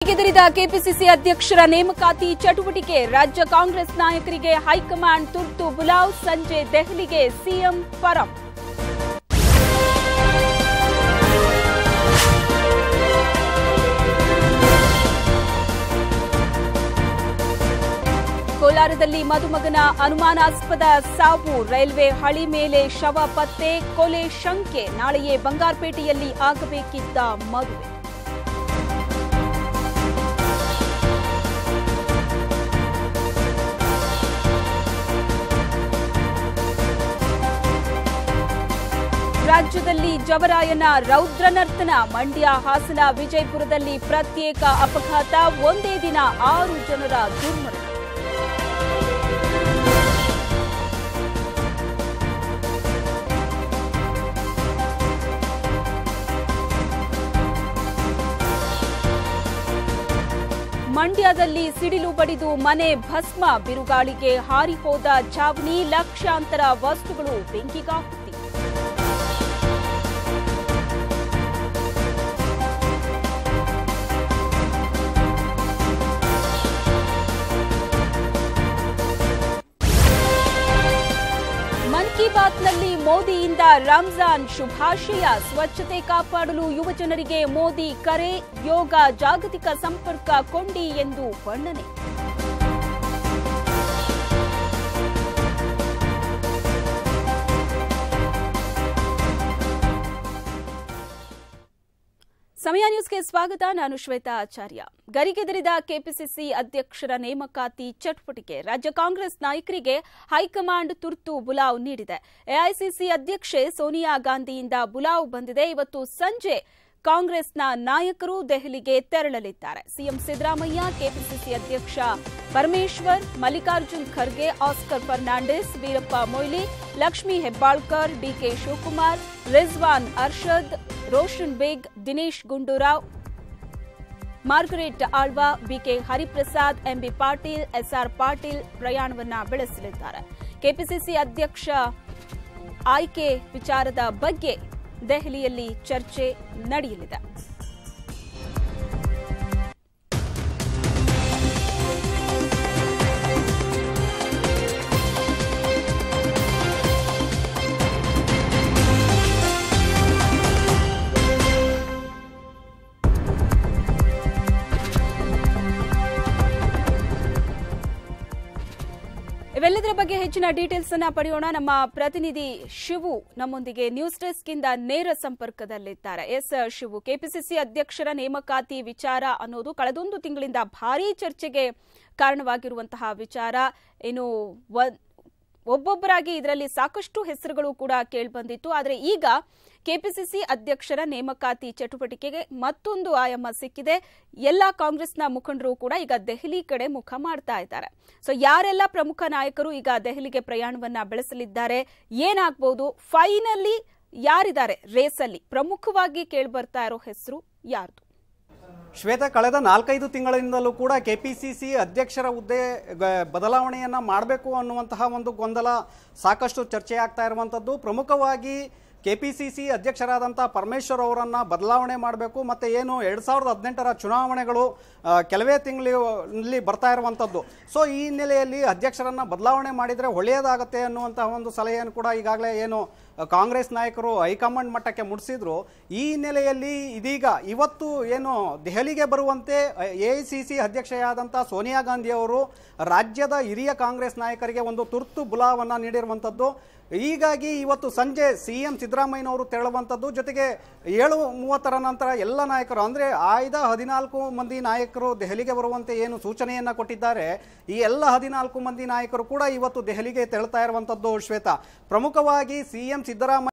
ಗೆದರಿದ KPCC ಅಧ್ಯಕ್ಷರ ನೇಮಕಾತಿ ಚಟುವಟಿಕೆ ರಾಜ್ಯ ಕಾಂಗ್ರೆಸ್ ನಾಯಕರಿಗೆ ಹೈಕಮಾಂಡ್ ತುರ್ತು ಬುಲಾವ್ ಸಂಜೆ ದೆಹಲಿಗೆ ಸಿಎಂ ಪರಂ ಕೋಲಾರದಲ್ಲಿ ಮದುಮಗನ ಅನುಮಾನಾಸ್ಪದ ಸಾವು ರೈಲ್ವೆ ಹಳಿ ಮೇಲೆ ಶವ ಪತ್ತೆ ಕೊಲೆ ಶಂಕೆ ನಾಳೆಯೇ ಬಂಗಾರಪೇಟೆಯಲ್ಲಿ ಆಗಬೇಕಿದ್ದ ಮದುವೆ ರಾಜ್ಯದಲ್ಲಿ ಜವರಾಯನ ರೌದ್ರ ನರ್ತನ ಮಂಡ್ಯ ಹಾಸನ ವಿಜಯಪುರದಲ್ಲಿ ಪ್ರತ್ಯೇಕ ಅಪಘಾತ ಒಂದೇ ದಿನ 6 ಜನರ ದುರ್ಮರಣ ಮಂಡ್ಯದಲ್ಲಿ ಸಿಡಿಲು ಬಡಿದು ಮನೆ ಭಸ್ಮ ಬಿರುಗಾಳಿಗೆ ಹಾರಿಹೋದ ಛಾವಣಿ ಲಕ್ಷಾಂತರ ವಸ್ತುಗಳು ಬೆಂಕಿಗಾಹುತಿ ಮನ್ ಕಿ ಬಾತ್ನಲ್ಲಿ ಮೋದಿಯಿಂದ ರಂಜಾನ್ ಶುಭಾಶಯ ಸ್ವಚ್ಛತೆ ಕಾಪಾಡಲು ಯುವಜನರಿಗೆ ಮೋದಿ ಕರೆ ಯೋಗ ಜಾಗತಿಕ ಸಂಪರ್ಕ ಕೊಂಡಿ ಎಂದು ಬಣ್ಣನೆ ಸಮಯ ನ್ಯೂಸ್ಗೆ ಸ್ವಾಗತ. ನಾನು ಶ್ವೇತಾ ಆಚಾರ್ಯ. ಗರಿಗೆದರಿದ ಕೆಪಿಸಿಸಿ ಅಧ್ಯಕ್ಷರ ನೇಮಕಾತಿ ಚಟುವಟಿಕೆ ರಾಜ್ಯ ಕಾಂಗ್ರೆಸ್ ನಾಯಕರಿಗೆ ಹೈಕಮಾಂಡ್ ತುರ್ತು ಬುಲಾವ್ ನೀಡಿದೆ. ಎಐಸಿಸಿ ಅಧ್ಯಕ್ಷೆ ಸೋನಿಯಾ ಗಾಂಧಿಯಿಂದ ಬುಲಾವ್ ಬಂದಿದೆ. ಇವತ್ತು ಸಂಜೆ ಕಾಂಗ್ರೆಸ್ನ ನಾಯಕರು ದೆಹಲಿಗೆ ತೆರಳಲಿದ್ದಾರೆ. ಸಿಎಂ ಸಿದ್ದರಾಮಯ್ಯ, ಕೆಪಿಸಿಸಿ ಅಧ್ಯಕ್ಷ Parameshwar, Mallikarjun Kharge, Oscar Fernandes, Veerappa Moily, Lakshmi Hebbalkar, DK Shivakumar, Rizwan Arshad, Roshan Baig, Dinesh Gundu Rao, Margaret Alva, BK Hariprasad, MB Patil, SR Patil ಪ್ರಯಾಣವನ್ನ ಬೆಳೆಸಲಿದ್ದಾರೆ. ಕೆಪಿಸಿಸಿ ಅಧ್ಯಕ್ಷ ಆಯ್ಕೆ ವಿಚಾರದ ಬಗ್ಗೆ ದೆಹಲಿಯಲ್ಲಿ ಚರ್ಚೆ ನಡೆಯಲಿದೆ. ಇವೆಲ್ಲದರ ಬಗ್ಗೆ ಹೆಚ್ಚಿನ ಡೀಟೇಲ್ಸ್ ಅನ್ನ ಪಡೆಯೋಣ. ನಮ್ಮ ಪ್ರತಿನಿಧಿ ಶಿವು ನಮ್ಮೊಂದಿಗೆ ನ್ಯೂಸ್ ಡೆಸ್ಕ್ ಇಂದ ನೇರ ಸಂಪರ್ಕದಲ್ಲಿದ್ದಾರೆ. ಎಸ್ ಶಿವು, ಕೆಪಿಸಿಸಿ ಅಧ್ಯಕ್ಷರ ನೇಮಕಾತಿ ವಿಚಾರ ಅನ್ನೋದು ಕಳೆದೊಂದು ತಿಂಗಳಿಂದ ಭಾರೀ ಚರ್ಚೆಗೆ ಕಾರಣವಾಗಿರುವಂತಹ ವಿಚಾರ. ಇನ್ನು ಒಬ್ಬೊಬ್ಬರಾಗಿ ಇದರಲ್ಲಿ ಸಾಕಷ್ಟು ಹೆಸರುಗಳು ಕೂಡ ಕೇಳಿಬಂದಿತ್ತು. ಆದರೆ ಈಗ ಕೆಪಿಸಿಸಿ ಅಧ್ಯಕ್ಷರ ನೇಮಕಾತಿ ಚಟುವಟಿಕೆಗೆ ಮತ್ತೊಂದು ಆಯಾಮ ಸಿಕ್ಕಿದೆ. ಎಲ್ಲ ಕಾಂಗ್ರೆಸ್ನ ಮುಖಂಡರು ಕೂಡ ಈಗ ದೆಹಲಿ ಕಡೆ ಮುಖ ಮಾಡ್ತಾ ಇದ್ದಾರೆ. ಸೊ ಯಾರೆಲ್ಲ ಪ್ರಮುಖ ನಾಯಕರು ಈಗ ದೆಹಲಿಗೆ ಪ್ರಯಾಣವನ್ನ ಬೆಳೆಸಲಿದ್ದಾರೆ, ಏನಾಗಬಹುದು, ಫೈನಲಿ ಯಾರಿದ್ದಾರೆ ರೇಸಲ್ಲಿ, ಪ್ರಮುಖವಾಗಿ ಕೇಳಿಬರ್ತಾ ಇರೋ ಹೆಸರು ಯಾರ್ದು? ಶ್ವೇತಾ, ಕಳೆದ 4-5 ತಿಂಗಳಿಂದಲೂ ಕೂಡ ಕೆಪಿಸಿಸಿ ಅಧ್ಯಕ್ಷರ ಹುದ್ದೆ ಬದಲಾವಣೆಯನ್ನು ಮಾಡಬೇಕು ಅನ್ನುವಂತಹ ಒಂದು ಗೊಂದಲ ಸಾಕಷ್ಟು ಚರ್ಚೆ ಆಗ್ತಾ ಇರುವಂಥದ್ದು. ಪ್ರಮುಖವಾಗಿ ಕೆಪಿಸಿಸಿ ಅಧ್ಯಕ್ಷರಾದಂಥ ಪರಮೇಶ್ವರ್ ಅವರನ್ನು ಬದಲಾವಣೆ ಮಾಡಬೇಕು. ಮತ್ತು ಏನು 2018ರ ಚುನಾವಣೆಗಳು ಕೆಲವೇ ತಿಂಗಳಲ್ಲಿ ಬರ್ತಾ ಇರುವಂಥದ್ದು. ಸೊ ಈ ಹಿನ್ನೆಲೆಯಲ್ಲಿ ಅಧ್ಯಕ್ಷರನ್ನು ಬದಲಾವಣೆ ಮಾಡಿದರೆ ಒಳ್ಳೆಯದಾಗತ್ತೆ ಅನ್ನುವಂತಹ ಒಂದು ಸಲಹೆಯನ್ನು ಕೂಡ ಈಗಾಗಲೇ ಏನು ಕಾಂಗ್ರೆಸ್ ನಾಯಕರು ಹೈಕಮಾಂಡ್ ಮಟ್ಟಕ್ಕೆ ಮುಟ್ಟಿಸಿದ್ರು. ಈ ಹಿನ್ನೆಲೆಯಲ್ಲಿ ಇದೀಗ ಇವತ್ತು ಏನು ದೆಹಲಿಗೆ ಬರುವಂತೆ ಎಐಸಿಸಿ ಅಧ್ಯಕ್ಷೆಯಾದಂಥ ಸೋನಿಯಾ ಗಾಂಧಿ ಅವರು ರಾಜ್ಯದ ಹಿರಿಯ ಕಾಂಗ್ರೆಸ್ ನಾಯಕರಿಗೆ ಒಂದು ತುರ್ತು ಬುಲಾವನ್ನು ನೀಡಿರುವಂಥದ್ದು. ಹೀಗಾಗಿ ಇವತ್ತು ಸಂಜೆ ಸಿಎಂ ಸಿದ್ದರಾಮಯ್ಯನವರು ತೆರಳುವಂಥದ್ದು. ಜೊತೆಗೆ 7:30ರ ನಂತರ ಎಲ್ಲ ನಾಯಕರು ಅಂದರೆ ಆಯ್ದ 14 ಮಂದಿ ನಾಯಕರು ದೆಹಲಿಗೆ ಬರುವಂತೆ ಏನು ಸೂಚನೆಯನ್ನು ಕೊಟ್ಟಿದ್ದಾರೆ, ಈ ಎಲ್ಲ 14 ಮಂದಿ ನಾಯಕರು ಕೂಡ ಇವತ್ತು ದೆಹಲಿಗೆ ತೆರಳುತ್ತಾ ಇರುವಂಥದ್ದು. ಶ್ವೇತಾ, ಪ್ರಮುಖವಾಗಿ ಸಿಎಂ ಸಿದ್ದರಾಮಯ್ಯ